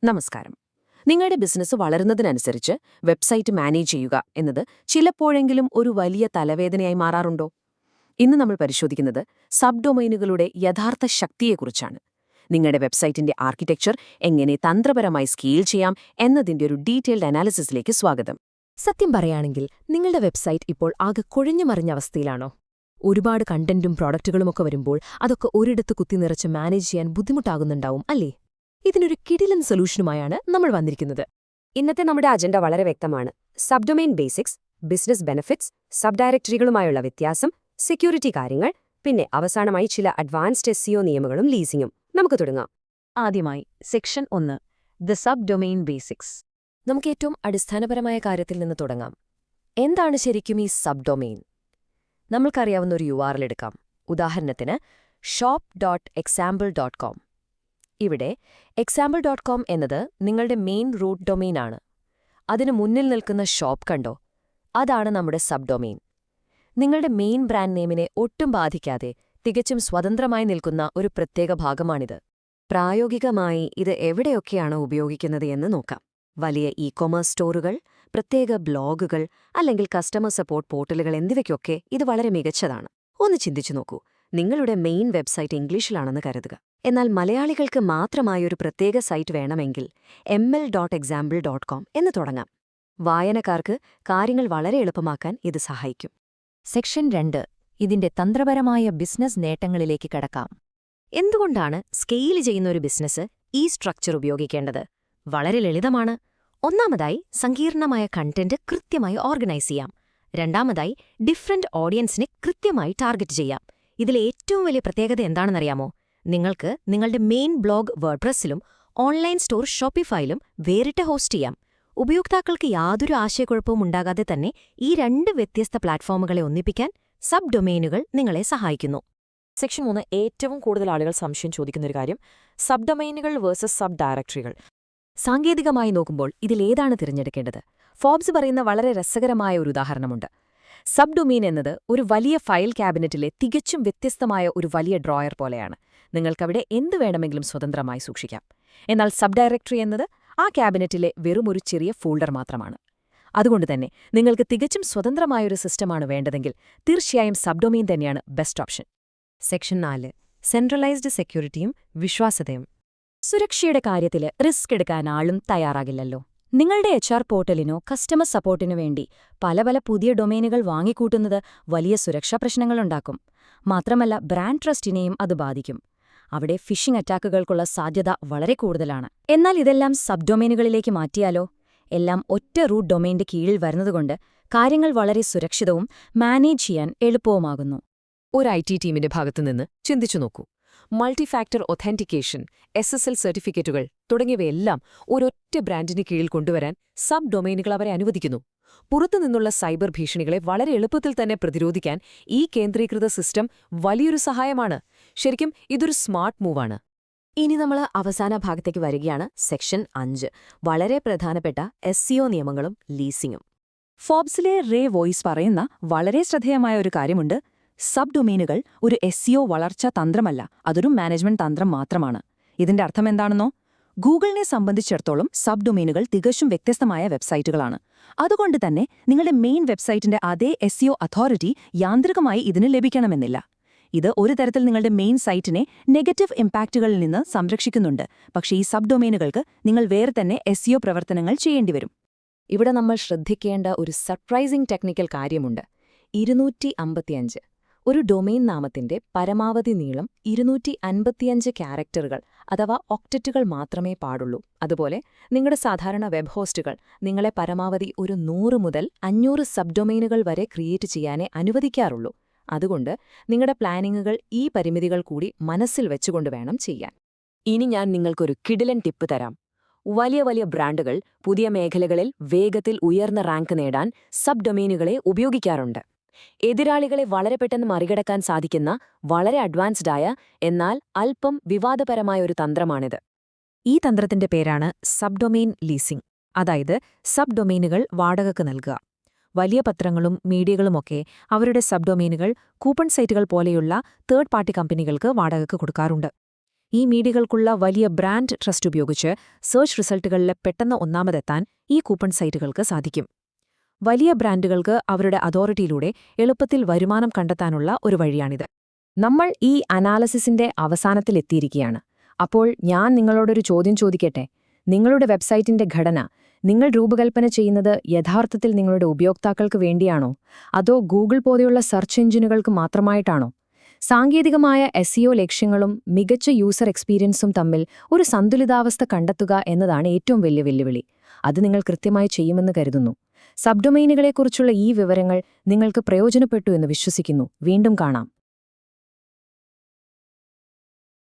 നമസ്കാരം. നിങ്ങളുടെ business വളരുന്നതിനനുസരിച്ച് website manage ചെയ്യുക എന്നത് ചിലപ്പോഴെങ്കിലും ഒരു വലിയ തലവേദനയായി മാറാറുണ്ടോ? ഇന്ന് നമ്മൾ പരിശോധിക്കുന്നത് സബ് ഡൊമൈനുകളുടെ യഥാർത്ഥ ശക്തിയെക്കുറിച്ചാണ്. നിങ്ങളുടെ വെബ്സൈറ്റിന്റെ ആർക്കിടെക്ചർ എങ്ങനെ തന്ത്രപരമായി സ്കെയിൽ ചെയ്യാം എന്നതിന്റെ ഒരു ഡീറ്റെയിൽഡ് അനാലിസിസിലേക്ക് സ്വാഗതം. സത്യം പറയുകയാണെങ്കിൽ നിങ്ങളുടെ വെബ്സൈറ്റ് ഇപ്പോൾ ആകെ കുഴഞ്ഞു മറിഞ്ഞ അവസ്ഥയിലാണോ? ഒരുപാട് കണ്ടന്റും പ്രോഡക്റ്റുകളുമൊക്കെ വരുമ്പോൾ അതൊക്കെ ഒരിടത്ത് കുത്തിനിറച്ച് മാനേജ് ചെയ്യാൻ ബുദ്ധിമുട്ടാകുന്നുണ്ടാവും അല്ലേ? ഇതിനൊരു കിടിലൻ സൊല്യൂഷനുമായാണ് നമ്മൾ വന്നിരിക്കുന്നത്. ഇന്നത്തെ നമ്മുടെ അജണ്ട വളരെ വ്യക്തമാണ്. Sub domain basics, business benefits, sub ഡയറക്ടറികളുമായുള്ള വ്യത്യാസം, സെക്യൂരിറ്റി കാര്യങ്ങൾ, പിന്നെ അവസാനമായി ചില അഡ്വാൻസ്ഡ് SEO നിയമങ്ങളും ലീസിംഗും. നമുക്ക് തുടങ്ങാം. ആദ്യമായി section 1, the sub domain basics. നമുക്ക് ഏറ്റവും അടിസ്ഥാനപരമായ കാര്യത്തിൽ നിന്ന് തുടങ്ങാം. എന്താണ് ശരിക്കും ഈ സബ് ഡൊമെയിൻ? നമ്മൾക്കറിയാവുന്ന ഒരു URL എടുക്കാം. ഉദാഹരണത്തിന് shop.example.com. ഇവിടെ example.com എന്നത് നിങ്ങളുടെ മെയിൻ റൂട്ട് ഡൊമെയിനാണ്. അതിന് മുന്നിൽ നിൽക്കുന്ന ഷോപ്പ് കണ്ടോ? അതാണ് നമ്മുടെ സബ് ഡൊമെയിൻ. നിങ്ങളുടെ മെയിൻ ബ്രാൻഡ് നെയിമിനെ ഒട്ടും ബാധിക്കാതെ തികച്ചും സ്വതന്ത്രമായി നിൽക്കുന്ന ഒരു പ്രത്യേക ഭാഗമാണിത്. പ്രായോഗികമായി ഇത് എവിടെയൊക്കെയാണ് ഉപയോഗിക്കുന്നത് എന്ന് നോക്കാം. വലിയ ഇ-കൊമേഴ്സ് സ്റ്റോറുകൾ, പ്രത്യേക ബ്ലോഗുകൾ അല്ലെങ്കിൽ കസ്റ്റമർ സപ്പോർട്ട് പോർട്ടലുകൾ എന്നിവയ്ക്കൊക്കെ ഇത് വളരെ മികച്ചതാണ്. ഒന്ന് ചിന്തിച്ചു നോക്കൂ. നിങ്ങളുടെ മെയിൻ വെബ്സൈറ്റ് ഇംഗ്ലീഷിലാണെന്ന് കരുതുക. എന്നാൽ മലയാളികൾക്ക് മാത്രമായൊരു പ്രത്യേക സൈറ്റ് വേണമെങ്കിൽ ml.example.com എന്ന് തുടങ്ങാം. വായനക്കാർക്ക് കാര്യങ്ങൾ വളരെ എളുപ്പമാക്കാൻ ഇത് സഹായിക്കും. സെക്ഷൻ 2, ഇതിന്റെ തന്ത്രപരമായ ബിസിനസ് നേട്ടങ്ങളിലേക്ക് കടക്കാം. എന്തുകൊണ്ടാണ് സ്കെയിൽ ചെയ്യുന്ന ഒരു ബിസിനസ് ഈ സ്ട്രക്ചർ ഉപയോഗിക്കേണ്ടത്? വളരെ ലളിതമാണ്. ഒന്നാമതായി, സങ്കീർണമായ കണ്ടന്റ് കൃത്യമായി ഓർഗനൈസ് ചെയ്യാം. രണ്ടാമതായി, ഡിഫറന്റ് ഓഡിയൻസിനെ കൃത്യമായി ടാർഗറ്റ് ചെയ്യാം. ഇതിലെ ഏറ്റവും വലിയ പ്രത്യേകത എന്താണെന്നറിയാമോ? നിങ്ങൾക്ക് നിങ്ങളുടെ മെയിൻ ബ്ലോഗ് വേർഡ്പ്രസ്സിലും ഓൺലൈൻ സ്റ്റോർ ഷോപ്പിഫൈയിലും വേറിട്ട് ഹോസ്റ്റ് ചെയ്യാം. ഉപയോക്താക്കൾക്ക് യാതൊരു ആശയക്കുഴപ്പവും ഉണ്ടാകാതെ തന്നെ ഈ 2 വ്യത്യസ്ത പ്ലാറ്റ്ഫോമുകളെ ഒന്നിപ്പിക്കാൻ സബ് ഡൊമെയിനുകൾ നിങ്ങളെ സഹായിക്കുന്നു. സെക്ഷൻ 3, ഏറ്റവും കൂടുതൽ ആളുകൾ സംശയം ചോദിക്കുന്നൊരു കാര്യം, സബ് ഡൊമെയിനുകൾ വേഴ്സസ് സബ് ഡയറക്ടറികൾ. സാങ്കേതികമായി നോക്കുമ്പോൾ ഇതിലേതാണ് തിരഞ്ഞെടുക്കേണ്ടത്? ഫോബ്സ് പറയുന്ന വളരെ രസകരമായ ഒരു ഉദാഹരണമുണ്ട്. സബ് ഡൊമെയിൻ എന്നത് ഒരു വലിയ ഫയൽ ക്യാബിനറ്റിലെ തികച്ചും വ്യത്യസ്തമായ ഒരു വലിയ ഡ്രോയർ പോലെയാണ്. നിങ്ങൾക്കവിടെ എന്ത് വേണമെങ്കിലും സ്വതന്ത്രമായി സൂക്ഷിക്കാം. എന്നാൽ സബ് ഡയറക്ടറി എന്നത് ആ ക്യാബിനറ്റിലെ വെറുമൊരു ചെറിയ ഫോൾഡർ മാത്രമാണ്. അതുകൊണ്ടുതന്നെ നിങ്ങൾക്ക് തികച്ചും സ്വതന്ത്രമായൊരു സിസ്റ്റമാണ് വേണ്ടതെങ്കിൽ തീർച്ചയായും സബ് ഡൊമെയിൻ തന്നെയാണ് ബെസ്റ്റ് ഓപ്ഷൻ. സെക്ഷൻ 4, സെൻട്രലൈസ്ഡ് സെക്യൂരിറ്റിയും വിശ്വാസ്യതയും. സുരക്ഷയുടെ കാര്യത്തിൽ റിസ്ക് എടുക്കാൻ ആളും തയ്യാറാകില്ലല്ലോ. നിങ്ങളുടെ HR പോർട്ടലിനോ കസ്റ്റമർ സപ്പോർട്ടിനു വേണ്ടി പല പുതിയ ഡൊമെയിനുകൾ വാങ്ങിക്കൂട്ടുന്നത് വലിയ സുരക്ഷാ പ്രശ്നങ്ങളുണ്ടാക്കും. മാത്രമല്ല ബ്രാൻഡ് ട്രസ്റ്റിനെയും അത് ബാധിക്കും. അവിടെ ഫിഷിംഗ് അറ്റാക്കുകൾക്കുള്ള സാധ്യത വളരെ കൂടുതലാണ്. എന്നാൽ ഇതെല്ലാം സബ് ഡൊമെയിനുകളിലേക്ക് മാറ്റിയാലോ? എല്ലാം ഒറ്റ റൂട്ട് ഡൊമെയിന്റെ കീഴിൽ വരുന്നതുകൊണ്ട് കാര്യങ്ങൾ വളരെ സുരക്ഷിതവും മാനേജ് ചെയ്യാൻ എളുപ്പവുമാകുന്നു. ഒരു IT ടീമിന്റെ ഭാഗത്തുനിന്ന് ചിന്തിച്ചു നോക്കൂ. മൾട്ടിഫാക്ടർ ഒഥന്റിക്കേഷൻ, SSL സർട്ടിഫിക്കറ്റുകൾ തുടങ്ങിയവയെല്ലാം ഒരൊറ്റ ബ്രാൻഡിന് കീഴിൽ കൊണ്ടുവരാൻ സബ് ഡൊമെയിനുകൾ അവരെ അനുവദിക്കുന്നു. പുറത്തുനിന്നുള്ള സൈബർ ഭീഷണികളെ വളരെ എളുപ്പത്തിൽ തന്നെ പ്രതിരോധിക്കാൻ ഈ കേന്ദ്രീകൃത സിസ്റ്റം വലിയൊരു സഹായമാണ്. ശരിക്കും ഇതൊരു സ്മാർട്ട് മൂവാണ്. ഇനി നമ്മൾ അവസാന ഭാഗത്തേക്ക് വരികയാണ്. സെക്ഷൻ 5, വളരെ പ്രധാനപ്പെട്ട SEO നിയമങ്ങളും ലീസിംഗും. ഫോബ്സിലെ റേ വോയിസ് പറയുന്ന വളരെ ശ്രദ്ധേയമായ ഒരു കാര്യമുണ്ട്. സബ് ഡൊമെയിനുകൾ ഒരു SEO വളർച്ചാ തന്ത്രമല്ല, അതൊരു മാനേജ്മെന്റ് തന്ത്രം മാത്രമാണ്. ഇതിന്റെ അർത്ഥമെന്താണെന്നോ? ഗൂഗിളിനെ സംബന്ധിച്ചിടത്തോളം സബ് ഡൊമെയിനുകൾ തികച്ചും വ്യത്യസ്തമായ വെബ്സൈറ്റുകളാണ്. അതുകൊണ്ട് തന്നെ നിങ്ങളുടെ മെയിൻ വെബ്സൈറ്റിന്റെ അതേ SEO അതോറിറ്റി യാന്ത്രികമായി ഇതിന് ലഭിക്കണമെന്നില്ല. ഇത് ഒരു തരത്തിൽ നിങ്ങളുടെ മെയിൻ സൈറ്റിനെ നെഗറ്റീവ് ഇമ്പാക്റ്റുകളിൽ നിന്ന് സംരക്ഷിക്കുന്നുണ്ട്. പക്ഷേ ഈ സബ് ഡൊമെയിനുകൾക്ക് നിങ്ങൾ വേറെ തന്നെ SEO പ്രവർത്തനങ്ങൾ ചെയ്യേണ്ടിവരും. ഇവിടെ നമ്മൾ ശ്രദ്ധിക്കേണ്ട ഒരു സർപ്രൈസിംഗ് ടെക്നിക്കൽ കാര്യമുണ്ട്. 255. ഒരു ഡൊമെയിൻ നാമത്തിന്റെ പരമാവധി നീളം 255 ക്യാരക്ടറുകൾ അഥവാ ഒക്ടറ്റുകൾ മാത്രമേ പാടുള്ളൂ. അതുപോലെ നിങ്ങളുടെ സാധാരണ വെബ് ഹോസ്റ്റുകൾ നിങ്ങളെ പരമാവധി ഒരു 100 മുതൽ 500 സബ് ഡൊമെയിനുകൾ വരെ ക്രിയേറ്റ് ചെയ്യാനേ അനുവദിക്കാറുള്ളൂ. അതുകൊണ്ട് നിങ്ങളുടെ പ്ലാനിങ്ങുകൾ ഈ പരിമിതികൾ കൂടി മനസ്സിൽ വെച്ചുകൊണ്ട് വേണം ചെയ്യാൻ. ഇനി ഞാൻ നിങ്ങൾക്കൊരു കിടിലൻ ടിപ്പ് തരാം. വലിയ ബ്രാൻഡുകൾ പുതിയ മേഖലകളിൽ വേഗത്തിൽ ഉയർന്ന റാങ്ക് നേടാൻ സബ് ഡൊമെയിനുകളെ ഉപയോഗിക്കാറുണ്ട്. എതിരാളികളെ വളരെ പെട്ടെന്ന് മറികടക്കാൻ സാധിക്കുന്ന വളരെ അഡ്വാൻസ്ഡായ എന്നാൽ അല്പം വിവാദപരമായ ഒരു തന്ത്രമാണിത്. ഈ തന്ത്രത്തിന്റെ പേരാണ് സബ് ഡൊമെയിൻ ലീസിംഗ്. അതായത് സബ് ഡൊമെയിനുകൾ വാടകയ്ക്ക് നൽകുക. വലിയ പത്രങ്ങളും മീഡിയകളുമൊക്കെ അവരുടെ സബ് ഡൊമെയിനുകൾ കൂപ്പൺ സൈറ്റുകൾ പോലെയുള്ള തേർഡ് പാർട്ടി കമ്പനികൾക്ക് വാടകയ്ക്ക് കൊടുക്കാറുണ്ട്. ഈ മീഡിയകൾക്കുള്ള വലിയ ബ്രാൻഡ് ട്രസ്റ്റ് ഉപയോഗിച്ച് സെർച്ച് റിസൾട്ടുകളിൽ പെട്ടെന്ന് ഒന്നാമതെത്താൻ ഈ കൂപ്പൺ സൈറ്റുകൾക്ക് സാധിക്കും. വലിയ ബ്രാൻഡുകൾക്ക് അവരുടെ അതോറിറ്റിയിലൂടെ എളുപ്പത്തിൽ വരുമാനം കണ്ടെത്താനുള്ള ഒരു വഴിയാണിത്. നമ്മൾ ഈ അനാലിസിസിന്റെ അവസാനത്തിലെത്തിയിരിക്കുകയാണ്. അപ്പോൾ ഞാൻ നിങ്ങളോടൊരു ചോദ്യം ചോദിക്കട്ടെ. നിങ്ങളുടെ വെബ്സൈറ്റിന്റെ ഘടന നിങ്ങൾ രൂപകൽപ്പന ചെയ്യുന്നത് യഥാർത്ഥത്തിൽ നിങ്ങളുടെ ഉപയോക്താക്കൾക്ക് വേണ്ടിയാണോ, അതോ ഗൂഗിൾ പോലെയുള്ള സെർച്ച് എഞ്ചിനുകൾക്ക് മാത്രമായിട്ടാണോ? സാങ്കേതികമായ എസ്ഇഒ ലക്ഷ്യങ്ങളും മികച്ച യൂസർ എക്സ്പീരിയൻസും തമ്മിൽ ഒരു സന്തുലിതാവസ്ഥ കണ്ടെത്തുക എന്നതാണ് ഏറ്റവും വലിയ വെല്ലുവിളി. അത് നിങ്ങൾ കൃത്യമായി ചെയ്യുമെന്ന് കരുതുന്നു. സബ്ഡൊമൈനുകളെക്കുറിച്ചുള്ള ഈ വിവരങ്ങൾ നിങ്ങൾക്ക് പ്രയോജനപ്പെട്ടു എന്ന് വിശ്വസിക്കുന്നു. വീണ്ടും കാണാം.